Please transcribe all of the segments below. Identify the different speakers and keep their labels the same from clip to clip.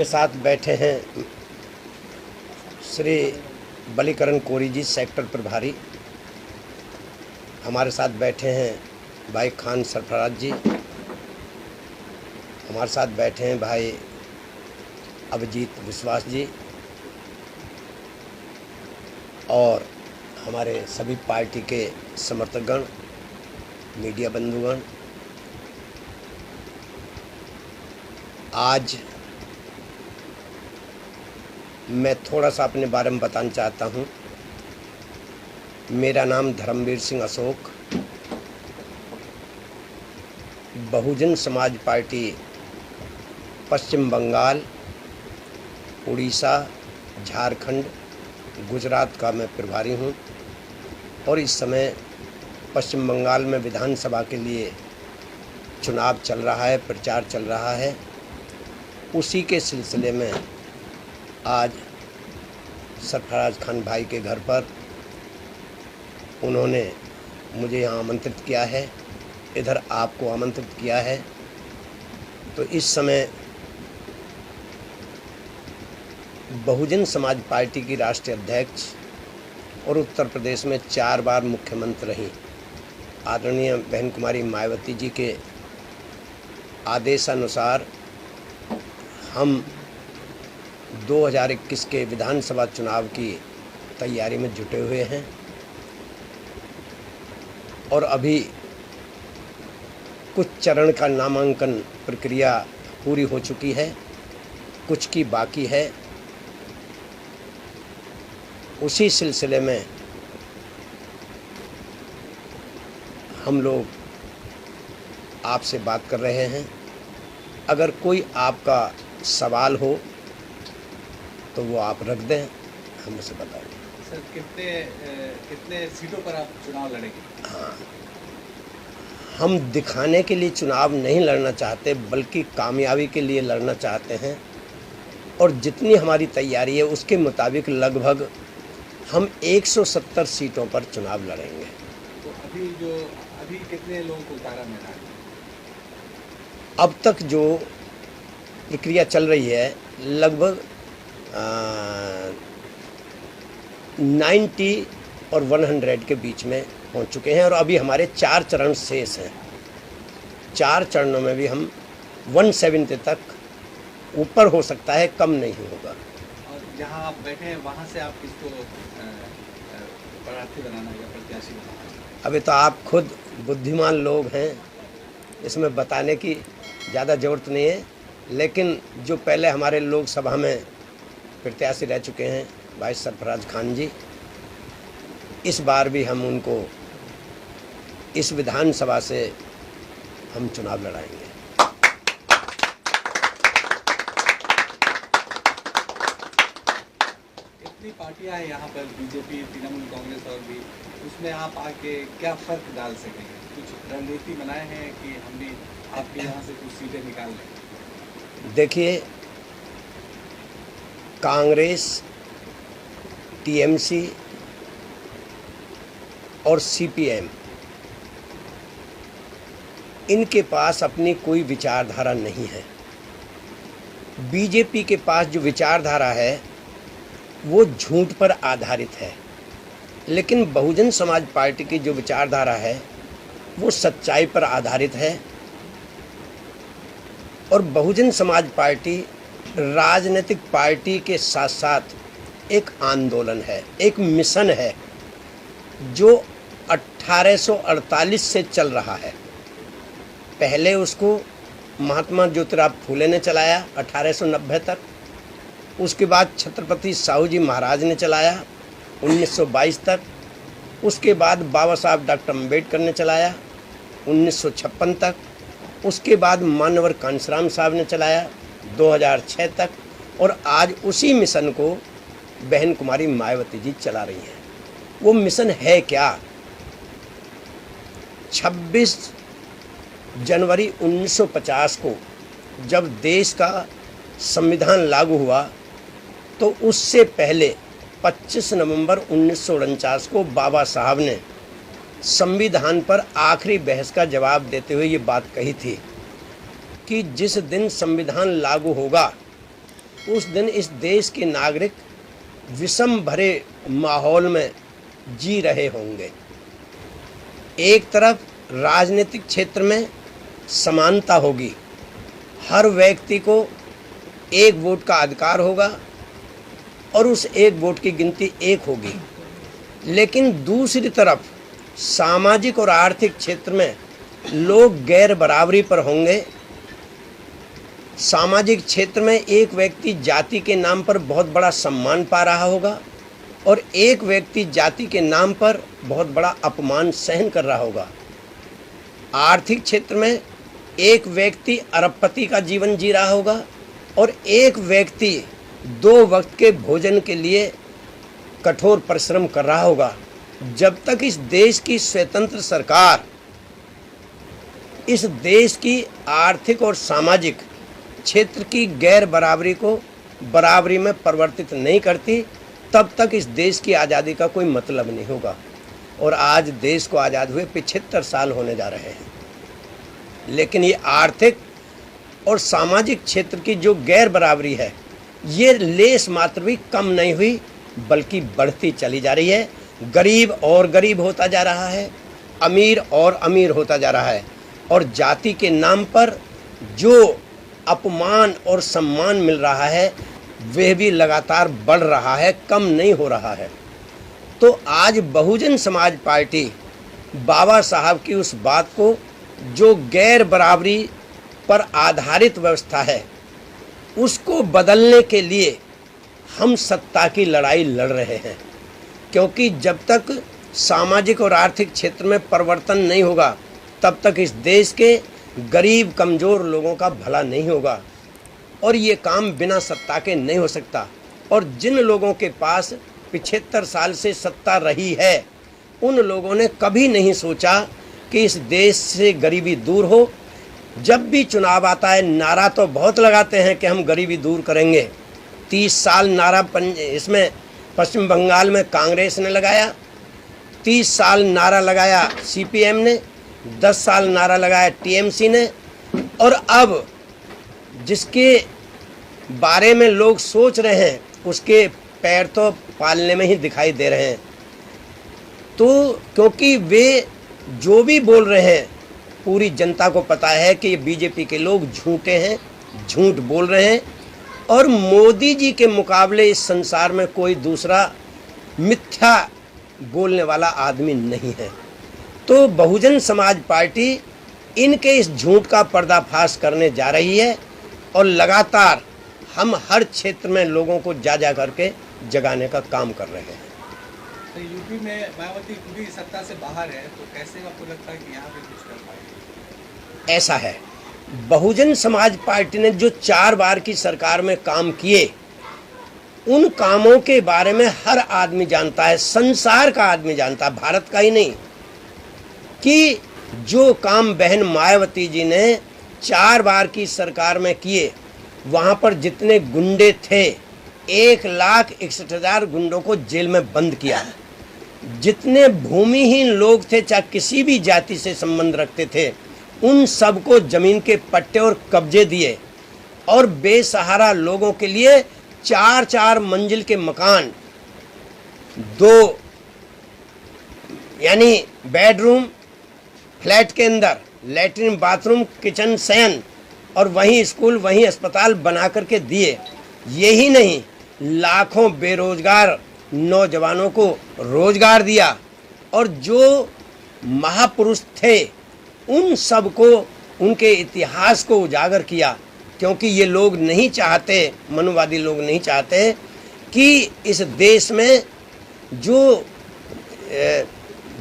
Speaker 1: मेरे साथ बैठे हैं श्री बलीकरण कोरी जी, सेक्टर प्रभारी। हमारे साथ बैठे हैं भाई खान सरफराज जी। हमारे साथ बैठे हैं भाई अभिजीत विश्वास जी और हमारे सभी पार्टी के समर्थकगण, मीडिया बंधुगण। आज मैं थोड़ा सा अपने बारे में बताना चाहता हूँ। मेरा नाम धर्मवीर सिंह अशोक, बहुजन समाज पार्टी पश्चिम बंगाल, उड़ीसा, झारखंड, गुजरात का मैं प्रभारी हूँ और इस समय पश्चिम बंगाल में विधानसभा के लिए चुनाव चल रहा है, प्रचार चल रहा है। उसी के सिलसिले में आज सरफराज खान भाई के घर पर उन्होंने मुझे यहाँ आमंत्रित किया है, इधर आपको आमंत्रित किया है। तो इस समय बहुजन समाज पार्टी की राष्ट्रीय अध्यक्ष और उत्तर प्रदेश में 4 बार मुख्यमंत्री रही आदरणीय बहन कुमारी मायावती जी के आदेशानुसार हम 2021 के विधानसभा चुनाव की तैयारी में जुटे हुए हैं और अभी कुछ चरण का नामांकन प्रक्रिया पूरी हो चुकी है, कुछ की बाकी है। उसी सिलसिले में हम लोग आपसे बात कर रहे हैं। अगर कोई आपका सवाल हो तो वो आप रख दें, हम उसे बताएंगे।
Speaker 2: सर, कितने सीटों पर आप चुनाव लड़ेंगे?
Speaker 1: हाँ, हम दिखाने के लिए चुनाव नहीं लड़ना चाहते, बल्कि कामयाबी के लिए लड़ना चाहते हैं और जितनी हमारी तैयारी है उसके मुताबिक लगभग हम 170 सीटों पर चुनाव लड़ेंगे।
Speaker 2: तो अभी कितने लोगों को उतारा मैदान?
Speaker 1: अब तक जो प्रक्रिया चल रही है लगभग 90 और 100 के बीच में पहुंच चुके हैं और अभी हमारे 4 चरण शेष हैं। 4 चरणों में भी हम 170 तक ऊपर हो सकता है, कम नहीं होगा।
Speaker 2: और जहां आप बैठे हैं वहां से आप किसको प्रार्थी बनाना या प्रत्याशी बनाना?
Speaker 1: अभी तो आप खुद बुद्धिमान लोग हैं, इसमें बताने की ज़्यादा ज़रूरत नहीं है। लेकिन जो पहले हमारे लोकसभा में प्रत्याशी रह चुके हैं भाई सरफराज खान जी, इस बार भी हम उनको इस विधानसभा से हम चुनाव लड़ाएंगे।
Speaker 2: इतनी पार्टियां हैं यहाँ पर, बीजेपी, तृणमूल कांग्रेस और भी, उसमें आप आके क्या फर्क डाल सकेंगे? कुछ रणनीति बनाए हैं कि हम भी आपके यहाँ से कुछ सीटें निकाल लें?
Speaker 1: देखिए, कांग्रेस, टीएमसी और सीपीएम, इनके पास अपनी कोई विचारधारा नहीं है। बीजेपी के पास जो विचारधारा है वो झूठ पर आधारित है, लेकिन बहुजन समाज पार्टी की जो विचारधारा है वो सच्चाई पर आधारित है। और बहुजन समाज पार्टी राजनीतिक पार्टी के साथ साथ एक आंदोलन है, एक मिशन है जो 1848 से चल रहा है। पहले उसको महात्मा ज्योतिराव फूले ने चलाया 1890 तक, उसके बाद छत्रपति साहू जी महाराज ने चलाया 1922 तक, उसके बाद बाबा साहब डॉक्टर अम्बेडकर ने चलाया 1956 तक, उसके बाद मानवर कांशीराम साहब ने चलाया 2006 तक और आज उसी मिशन को बहन कुमारी मायावती जी चला रही हैं। वो मिशन है क्या? 26 जनवरी 1950 को जब देश का संविधान लागू हुआ तो उससे पहले 25 नवंबर 1949 को बाबा साहब ने संविधान पर आखिरी बहस का जवाब देते हुए ये बात कही थी कि जिस दिन संविधान लागू होगा उस दिन इस देश के नागरिक विषम भरे माहौल में जी रहे होंगे। एक तरफ राजनीतिक क्षेत्र में समानता होगी, हर व्यक्ति को एक वोट का अधिकार होगा और उस एक वोट की गिनती एक होगी। लेकिन दूसरी तरफ सामाजिक और आर्थिक क्षेत्र में लोग गैर बराबरी पर होंगे। सामाजिक क्षेत्र में एक व्यक्ति जाति के नाम पर बहुत बड़ा सम्मान पा रहा होगा और एक व्यक्ति जाति के नाम पर बहुत बड़ा अपमान सहन कर रहा होगा। आर्थिक क्षेत्र में एक व्यक्ति अरबपति का जीवन जी रहा होगा और एक व्यक्ति 2 वक्त के भोजन के लिए कठोर परिश्रम कर रहा होगा। जब तक इस देश की स्वतंत्र सरकार इस देश की आर्थिक और सामाजिक क्षेत्र की गैर बराबरी को बराबरी में परिवर्तित नहीं करती, तब तक इस देश की आज़ादी का कोई मतलब नहीं होगा। और आज देश को आज़ाद हुए 75 साल होने जा रहे हैं, लेकिन ये आर्थिक और सामाजिक क्षेत्र की जो गैर बराबरी है, ये लेस मात्र भी कम नहीं हुई बल्कि बढ़ती चली जा रही है। गरीब और गरीब होता जा रहा है, अमीर और अमीर होता जा रहा है और जाति के नाम पर जो अपमान और सम्मान मिल रहा है वह भी लगातार बढ़ रहा है, कम नहीं हो रहा है। तो आज बहुजन समाज पार्टी बाबा साहब की उस बात को, जो गैर बराबरी पर आधारित व्यवस्था है, उसको बदलने के लिए हम सत्ता की लड़ाई लड़ रहे हैं। क्योंकि जब तक सामाजिक और आर्थिक क्षेत्र में परिवर्तन नहीं होगा तब तक इस देश के गरीब कमज़ोर लोगों का भला नहीं होगा और ये काम बिना सत्ता के नहीं हो सकता। और जिन लोगों के पास 75 साल से सत्ता रही है, उन लोगों ने कभी नहीं सोचा कि इस देश से गरीबी दूर हो। जब भी चुनाव आता है नारा तो बहुत लगाते हैं कि हम गरीबी दूर करेंगे। 30 साल नारा इसमें पश्चिम बंगाल में कांग्रेस ने लगाया, 30 साल नारा लगाया सीपीएम ने, 10 साल नारा लगाया टीएमसी ने, और अब जिसके बारे में लोग सोच रहे हैं उसके पैर तो पालने में ही दिखाई दे रहे हैं। तो क्योंकि वे जो भी बोल रहे हैं पूरी जनता को पता है कि ये बीजेपी के लोग झूठे हैं, झूठ बोल रहे हैं और मोदी जी के मुकाबले इस संसार में कोई दूसरा मिथ्या बोलने वाला आदमी नहीं है। तो बहुजन समाज पार्टी इनके इस झूठ का पर्दाफाश करने जा रही है और लगातार हम हर क्षेत्र में लोगों को जा करके जगाने का काम कर रहे हैं।
Speaker 2: तो यूपी में मायावती खुद ही सत्ता से बाहर है, तो कैसे आपको लगता है कि यहाँ पे कुछ कर पाएगी?
Speaker 1: ऐसा है, बहुजन समाज पार्टी ने जो 4 बार की सरकार में काम किए, उन कामों के बारे में हर आदमी जानता है, संसार का आदमी जानता है, भारत का ही नहीं, कि जो काम बहन मायावती जी ने 4 बार की सरकार में किए, वहाँ पर जितने गुंडे थे 1,61,000 गुंडों को जेल में बंद किया। जितने भूमिहीन लोग थे, चाहे किसी भी जाति से संबंध रखते थे, उन सबको जमीन के पट्टे और कब्जे दिए और बेसहारा लोगों के लिए 4-4 मंजिल के मकान, 2 यानी बेडरूम फ्लैट के अंदर लैट्रिन बाथरूम किचन शयन और वहीं स्कूल वहीं अस्पताल बना करके दिए। यही नहीं, लाखों बेरोजगार नौजवानों को रोजगार दिया और जो महापुरुष थे उन सबको, उनके इतिहास को उजागर किया। क्योंकि ये लोग नहीं चाहते, मनुवादी लोग नहीं चाहते कि इस देश में जो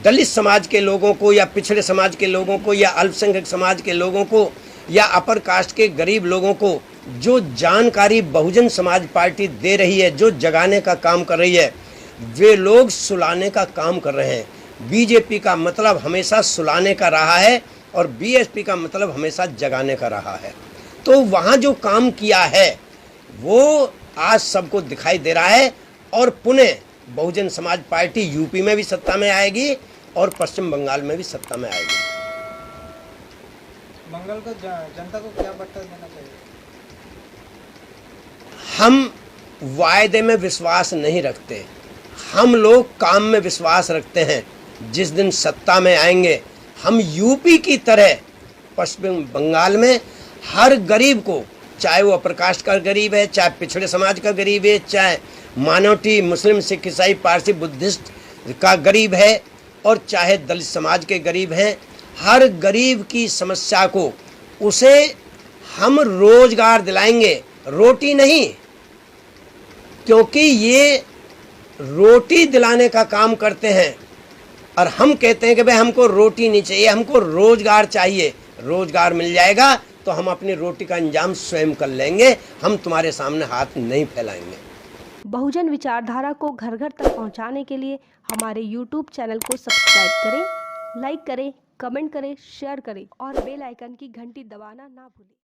Speaker 1: दलित समाज के लोगों को या पिछड़े समाज के लोगों को या अल्पसंख्यक समाज के लोगों को या अपर कास्ट के गरीब लोगों को जो जानकारी बहुजन समाज पार्टी दे रही है, जो जगाने का काम कर रही है, वे लोग सुलाने का काम कर रहे हैं। बीजेपी का मतलब हमेशा सुलाने का रहा है और बीएसपी का मतलब हमेशा जगाने का रहा है। तो वहाँ जो काम किया है वो आज सबको दिखाई दे रहा है और पुनः बहुजन समाज पार्टी यूपी में भी सत्ता में आएगी और पश्चिम बंगाल में भी सत्ता में आएगी।
Speaker 3: बंगाल को जनता को क्या बट्टा देना चाहिए?
Speaker 1: हम वायदे में विश्वास नहीं रखते, हम लोग काम में विश्वास रखते हैं। जिस दिन सत्ता में आएंगे हम यूपी की तरह पश्चिम बंगाल में हर गरीब को, चाहे वो अपर कास्ट का गरीब है, चाहे पिछड़े समाज का गरीब है, चाहे माइनॉरिटी मुस्लिम सिख ईसाई पारसी बुद्धिस्ट का गरीब है, और चाहे दलित समाज के गरीब हैं, हर गरीब की समस्या को उसे हम रोजगार दिलाएंगे, रोटी नहीं। क्योंकि ये रोटी दिलाने का काम करते हैं और हम कहते हैं कि भाई हमको रोटी नहीं चाहिए, हमको रोजगार चाहिए। रोजगार मिल जाएगा तो हम अपनी रोटी का इंतजाम स्वयं कर लेंगे, हम तुम्हारे सामने हाथ नहीं फैलाएंगे।
Speaker 3: बहुजन विचारधारा को घर घर तक पहुंचाने के लिए हमारे YouTube चैनल को सब्सक्राइब करें, लाइक करें, कमेंट करें, शेयर करें और बेल आइकन की घंटी दबाना ना भूलें।